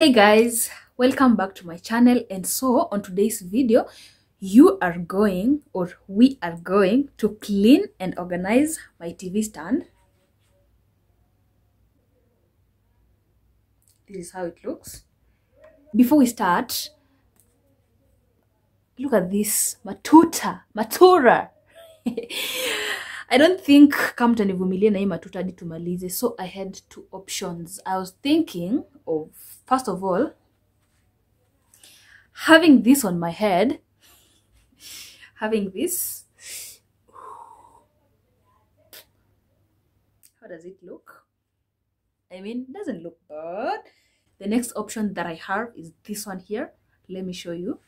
Hey guys, welcome back to my channel. And so on today's video we are going to clean and organize my TV stand. This is how it looks. Before we start, look at this matura. I don't think kama mtanivumilia na hii matuta hadi tumalize, so I had two options. I was thinking of, first of all, having this on my head, having this. How does it look? I mean, it doesn't look bad. The next option that I have is this one here. Let me show you.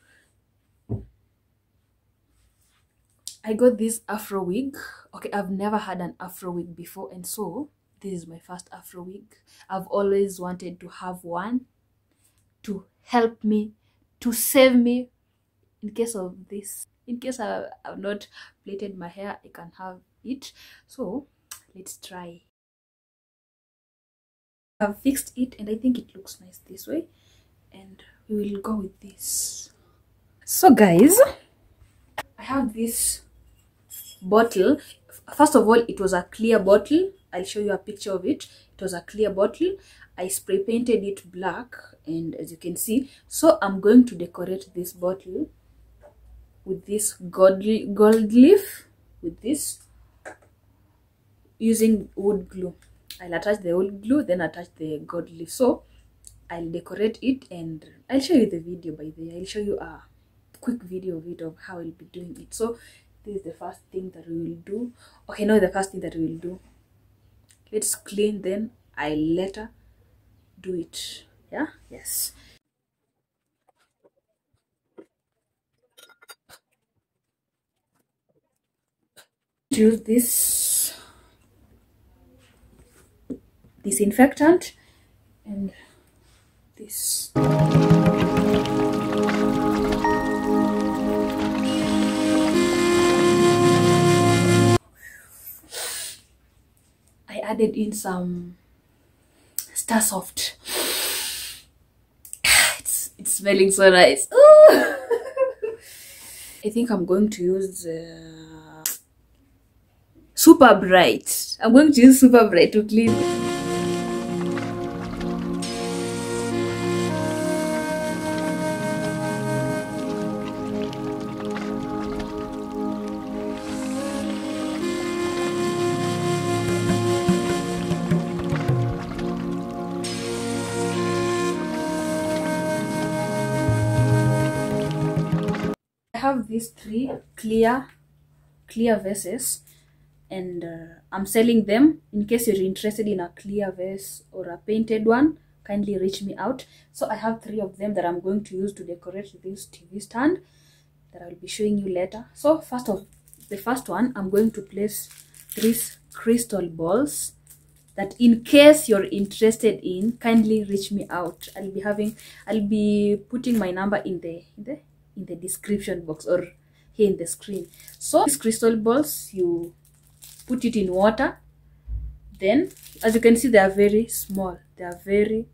I got this afro wig. Okay, I've never had an afro wig before, and so this is my first afro wig. I've always wanted to have one to help me, to save me in case of this. In case I've not plaited my hair, I can have it. So let's try. I've fixed it and I think it looks nice this way, and we will go with this. So guys, I have this bottle. First of all, it was a clear bottle. I'll show you a picture of it. It was a clear bottle. I spray painted it black, and as you can see, so I'm going to decorate this bottle with this gold leaf, with this, using wood glue. I'll attach the wood glue, then attach the gold leaf. So I'll decorate it and I'll show you the video. By the way, I'll show you a quick video of it, of how I'll be doing it. So this is the first thing that we will do. Okay, no, the first thing that we will do, let's clean, then I'll later do it. Yeah, yes. Use this disinfectant and this. I added in some Star Soft. It's smelling so nice. Ooh. I think I'm going to use Super Bright. I'm going to use Super Bright to clean. I have these three clear vases, and I'm selling them. In case you're interested in a clear vase or a painted one, kindly reach me out. So I have three of them that I'm going to use to decorate this TV stand that I'll be showing you later. So the first one, I'm going to place these crystal balls that, in case you're interested in, kindly reach me out. I'll be putting my number in the description box or here in the screen. So these crystal balls, you put it in water, then as you can see, they are very small. They are very,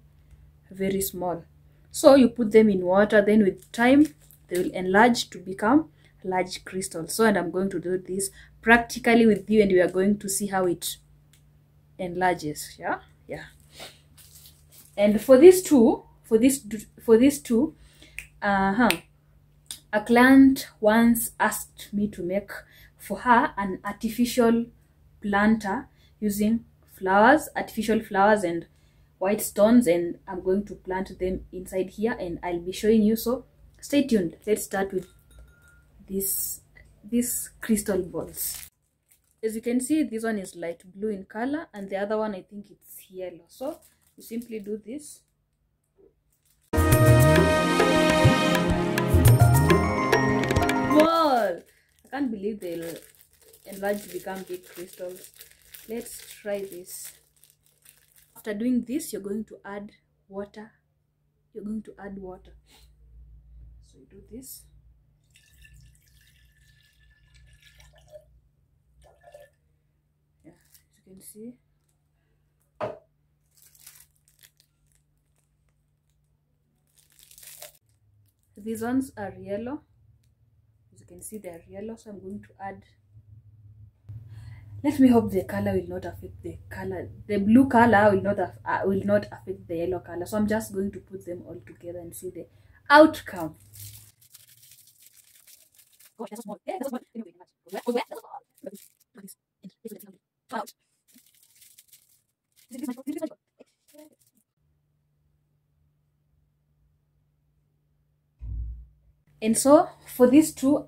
very small. So you put them in water, then with time they will enlarge to become large crystals. So, and I'm going to do this practically with you, and we are going to see how it enlarges. Yeah. And for these two, a client once asked me to make for her an artificial planter using artificial flowers and white stones, and I'm going to plant them inside here, and I'll be showing you. So stay tuned. Let's start with these crystal balls. As you can see, this one is light blue in color, and the other one, I think it's yellow. So you simply do this. Whoa! I can't believe they'll enlarge to become big crystals. Let's try this. After doing this, you're going to add water. So you do this. Yeah, as you can see. These ones are yellow. As you can see, they are yellow, so I'm going to add. Let me hope the color will not affect the color. The blue color will not affect the yellow color. So I'm just going to put them all together and see the outcome. Gosh, that's small. Yeah, that's small. And so for these two,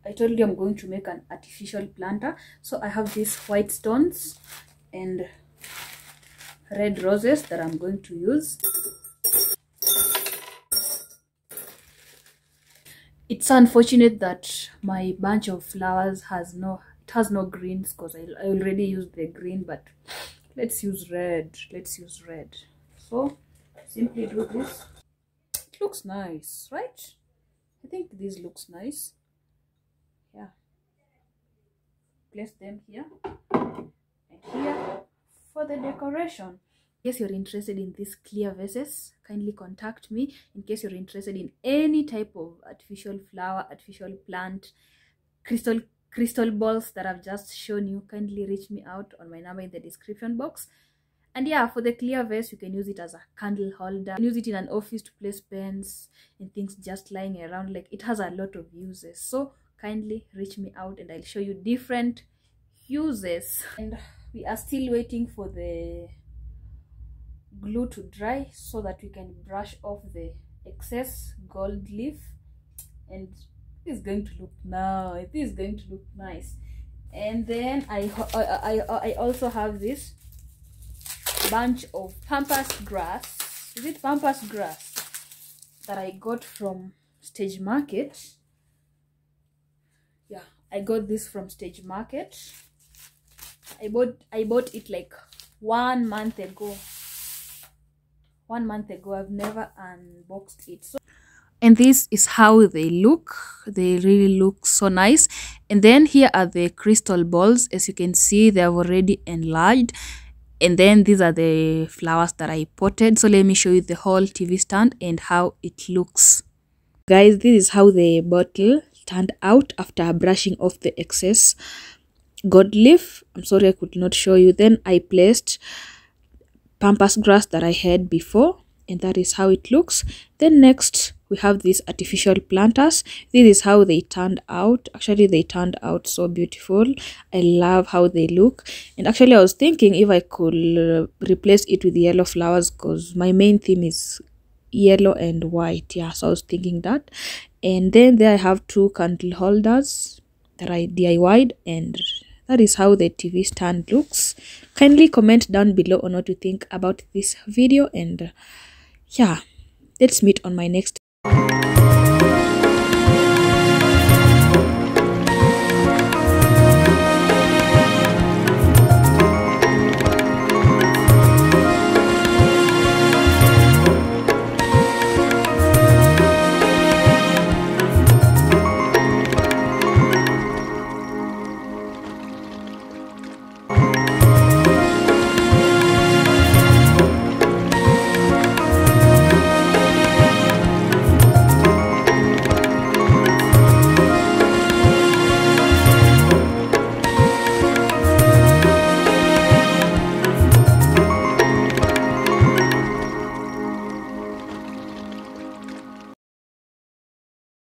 I told you I'm going to make an artificial planter. So I have these white stones and red roses that I'm going to use. It's unfortunate that my bunch of flowers has no greens, because I already used the green, but let's use red. So simply do this. It looks nice, right? I think this looks nice. Yeah. Place them here and here for the decoration. In case you're interested in these clear vases, kindly contact me. In case you're interested in any type of artificial flower, artificial plant, crystal balls that I've just shown you, kindly reach me out on my number in the description box. And yeah, for the clear vase, you can use it as a candle holder. You can use it in an office to place pens and things just lying around. Like, it has a lot of uses. So kindly reach me out and I'll show you different uses. And we are still waiting for the glue to dry so that we can brush off the excess gold leaf, and this is going to look nice. This is going to look nice. And then I also have this bunch of pampas grass. Is it pampas grass that I got from Stage Market? Yeah, I got this from Stage Market. I bought it like 1 month ago. 1 month ago. I've never unboxed it. So, and this is how they look. They really look so nice. And then here are the crystal balls. As you can see, they have already enlarged. And then these are the flowers that I potted. So let me show you the whole TV stand and how it looks. Guys, this is how the bottle turned out after brushing off the excess gold leaf. I'm sorry I could not show you. Then I placed pampas grass that I had before, and that is how it looks. Then next we have these artificial planters. This is how they turned out. Actually, they turned out so beautiful. I love how they look. And actually, I was thinking if I could replace it with yellow flowers, because my main theme is yellow and white. Yeah, so I was thinking that. And then there I have 2 candle holders that I DIY'd, and that is how the TV stand looks. Kindly comment down below on what you think about this video, and yeah, let's meet on my next